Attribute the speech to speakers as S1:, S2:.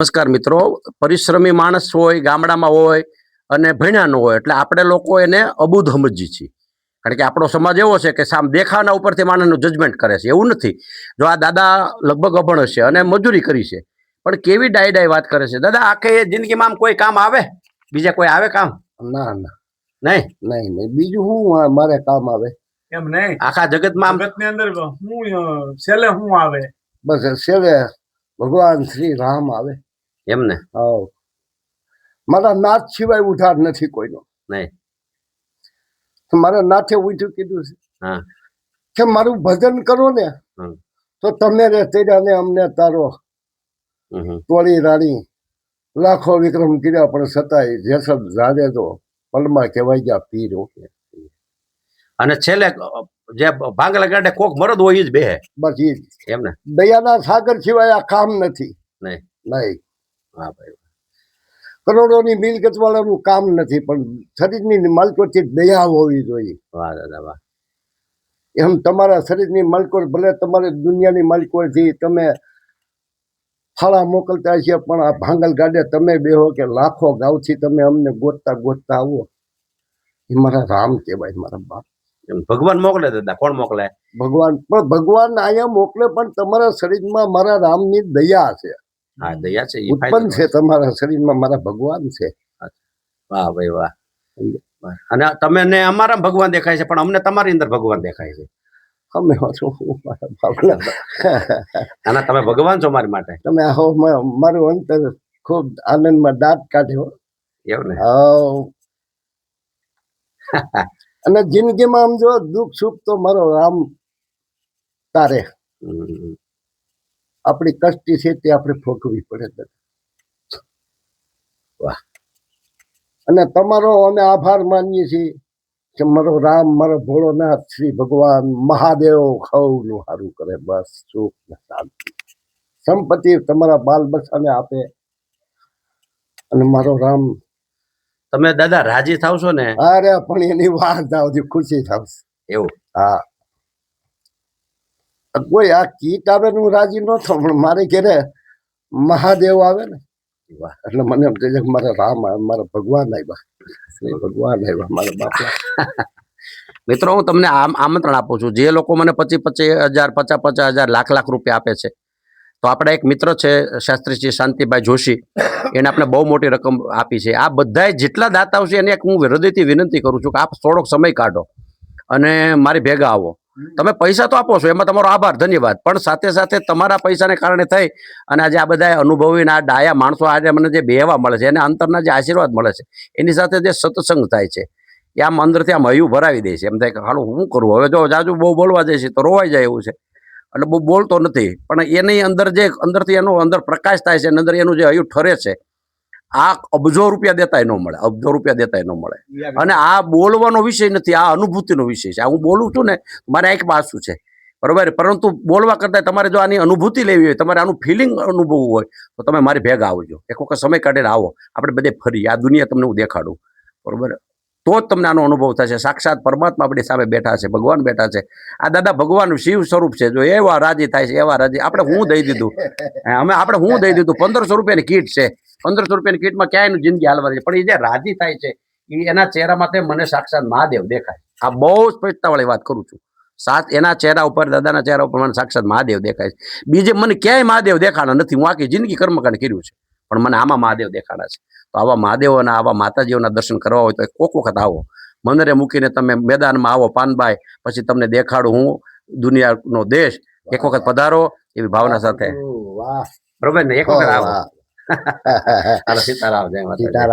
S1: નમસ્કાર મિત્રો, પરિશ્રમી માણસ હોય, ગામડામાં હોય અને ભણ્યા ન હોય એટલે આપણે લોકો એને અબૂધ સમજીએ છીએ. કારણ કે આપણો સમાજ એવો છે કે સામ દેખાના ઉપરથી માણસનું જજમેન્ટ કરે છે. એવું નથી. જો આ દાદા લગભગ અભણ હશે અને મજૂરી કરી છે, પણ કેવી ડાય વાત કરે છે. દાદા, આખી જિંદગીમાં આમ કોઈ કામ આવે? બીજા કોઈ આવે કામ?
S2: ના ના,
S1: નહીં
S2: નહીં નહીં, બીજું શું મારે કામ આવે?
S1: એમ નહીં, આખા જગતમાં
S3: જગતની અંદર હું છેલ્લે શું આવે?
S2: બસ છેલ્લે ભગવાન શ્રી રામ આવે.
S1: એમને
S2: હા, મારા નાથ સિવાય ઉધાર નથી કોઈનો.
S1: નહીં.
S2: મારા નાથે ઉઠ્યું કીધું છે
S1: હા,
S2: કે મારું ભજન કરો ને
S1: હમ.
S2: તો તમે રે તેરા ને અમને તારો તોડી રાણી લાખો વિક્રમ કર્યા પણ છતાંય જેસબ જાડે તો પલમાં કહેવાય ગયા પીર.
S1: અને છેલ્લે જે ભાંગલા ગાંઠે કોક મરદ હોય જ બેહે.
S2: બસ એ
S1: એમને
S2: દયાના સાગર સિવાય આ કામ નથી.
S1: નહીં.
S2: નહીં,
S1: હા ભાઈ,
S2: કરોડોની મિલકત વાળાનું કામ નથી, પણ શરીરની માલકોથી દયા હોવી જોઈએ.
S1: વાહ દાદા વાહ.
S2: એમ તમારા શરીરની માલકો ભલે તમારે દુનિયાની માલકોથી તમે ફાળા મોકલતા છે, પણ આ ભાંગલ ગાડે તમે બેહો કે લાખો ગાઉથી તમે અમને ગોતતા ગોતતા આવો, એ મારા રામ કહેવાય, મારા બાપ.
S1: એમ ભગવાન મોકલે દાદા? કોણ મોકલે?
S2: ભગવાન. પણ ભગવાન અહીંયા મોકલે, પણ તમારા શરીરમાં મારા રામની દયા છે.
S1: હા, દયા છે, ઈ
S2: ઉત્પન્ન છે તમારા શરીરમાં મારા ભગવાન છે.
S1: વાહ ભાઈ વાહ. અને તમે ને અમારા ભગવાન દેખાય છે, પણ અમને તમારી અંદર ભગવાન દેખાય છે.
S2: અમે શું મારા બાપલા.
S1: અને તમે ભગવાન છો મારી માટે.
S2: તમે આવો, મારું અંતર ખૂબ આનંદમાં દાંત કાઢ્યો.
S1: એવું ને?
S2: અને જિંદગીમાં આમ જો દુઃખ સુખ તો મારો રામ તારે. આપણી કષ્ટી છે તે આપણે ભોગવવી પડે.
S1: વાહ.
S2: અને તમારો અમે આભાર માનીએ છીએ કે મારો રામ, મારો ભોળોનાથ શ્રી ભગવાન મહાદેવ ખૌનું સારું કરે. બસ સુખ ને શાંતિ સંપત્તિ તમારા બાલ બચ્ચાને આપે. અને મારો રામ.
S1: તમે દાદા રાજી થાવ છો ને?
S2: અરે પણ એની વાત આવતી ખુશી થાવશે.
S1: એવું?
S2: હા, કોઈ આ કીટ આવે ને હું રાજી ન થાવ, પણ મારે ઘરે મહાદેવ આવે ને એટલે મને એમ કહે છે કે મારા રામ આવે, મારા ભગવાન આવ્યા, ભગવાન આવ્યા મારા બાપા.
S1: મિત્રો, હું તમને આમંત્રણ આપું છું. જે લોકો મને 25,000 50,000 લાખ રૂપિયા આપે છે, તો આપણા એક મિત્ર છે શાસ્ત્રીજી શાંતિભાઈ જોશી, એને આપણે બહુ મોટી રકમ આપી છે. આ બધાય જેટલા દાતાઓ છે એને એક હું હૃદયથી વિનંતી કરું છું કે આપ થોડોક સમય કાઢો અને મારી ભેગા આવો. તમે પૈસા તો આપો છો, એમાં તમારો આભાર, ધન્યવાદ, પણ સાથે સાથે તમારા પૈસાને કારણે થઈ અને આજે આ બધા અનુભવીને આ ડાયા માણસો આજે મને જે બેહવા મળે છે, એને અંતરના જે આશીર્વાદ મળે છે, એની સાથે જે સત્સંગ થાય છે, એ આમ અંદરથી આમ હૈયું ભરાવી દે છે. એમ થાય કે હાલો હું કરું હવે? જો જાજુ બહુ બોલવા જાય છે તો રોવાઈ જાય એવું છે, એટલે બહુ બોલતો નથી, પણ એની અંદર જે અંદરથી એનો અંદર પ્રકાશ થાય છે, અંદર એનું જે હૈયું ઠરે છે, આ અબજો રૂપિયા દેતાય ન મળે, અબજો રૂપિયા દેતાય ન મળે. અને આ બોલવાનો વિષય નથી, આ અનુભૂતિનો વિષય છે. હું બોલું છું ને, મારે આંખમાં આંસુ છે, બરોબર, પરંતુ બોલવા કરતા તમારે જો આની અનુભૂતિ લેવી હોય, તમારે આનું ફિલિંગ અનુભવવું હોય, તો તમે મારી ભેગા આવજો. એક વખત સમય કાઢીને આવો, આપણે બધે ફરી આ દુનિયા તમને હું દેખાડું, બરોબર, તો જ તમને આનો અનુભવ થશે. સાક્ષાત પરમાત્મા આપણી સામે બેઠા છે, ભગવાન બેઠા છે. આ દાદા ભગવાન શિવ સ્વરૂપ છે. જો એવા રાજી થાય છે, એવા રાજી. આપણે હું દઈ દીધું, આપણે હું દઈ દીધું, 1500 રૂપિયાની કીટ છે. 1500 રૂપિયાની કીટમાં ક્યાંય જિંદગી હાલવાની છે, પણ એ જે રાજી થાય છે એના ચહેરામાં તે મને સાક્ષાત મહાદેવ દેખાય. આ બહુ સ્પષ્ટતાવાળી વાત કરું છું. એના ચહેરા ઉપર, દાદાના ચહેરા ઉપર મને સાક્ષાત મહાદેવ દેખાય છે. બીજે મને ક્યાંય મહાદેવ દેખાણા નથી. હું આખી જિંદગી કર્મકાંડ કર્યું છે, પણ મને આમાં મહાદેવ દેખાણા છે. તો આવા મહાદેવોના, આવા માતાજીઓના દર્શન કરવા હોય તો કોક વખત આવો, મંદિરે મૂકીને તમે મેદાનમાં આવો પાનબાઈ, પછી તમને દેખાડું હું દુનિયાનો દેશ. એક વખત પધારો એવી ભાવના સાથે, બરોબર ને? એક વખત આવો. સીતારામ, જય માતા.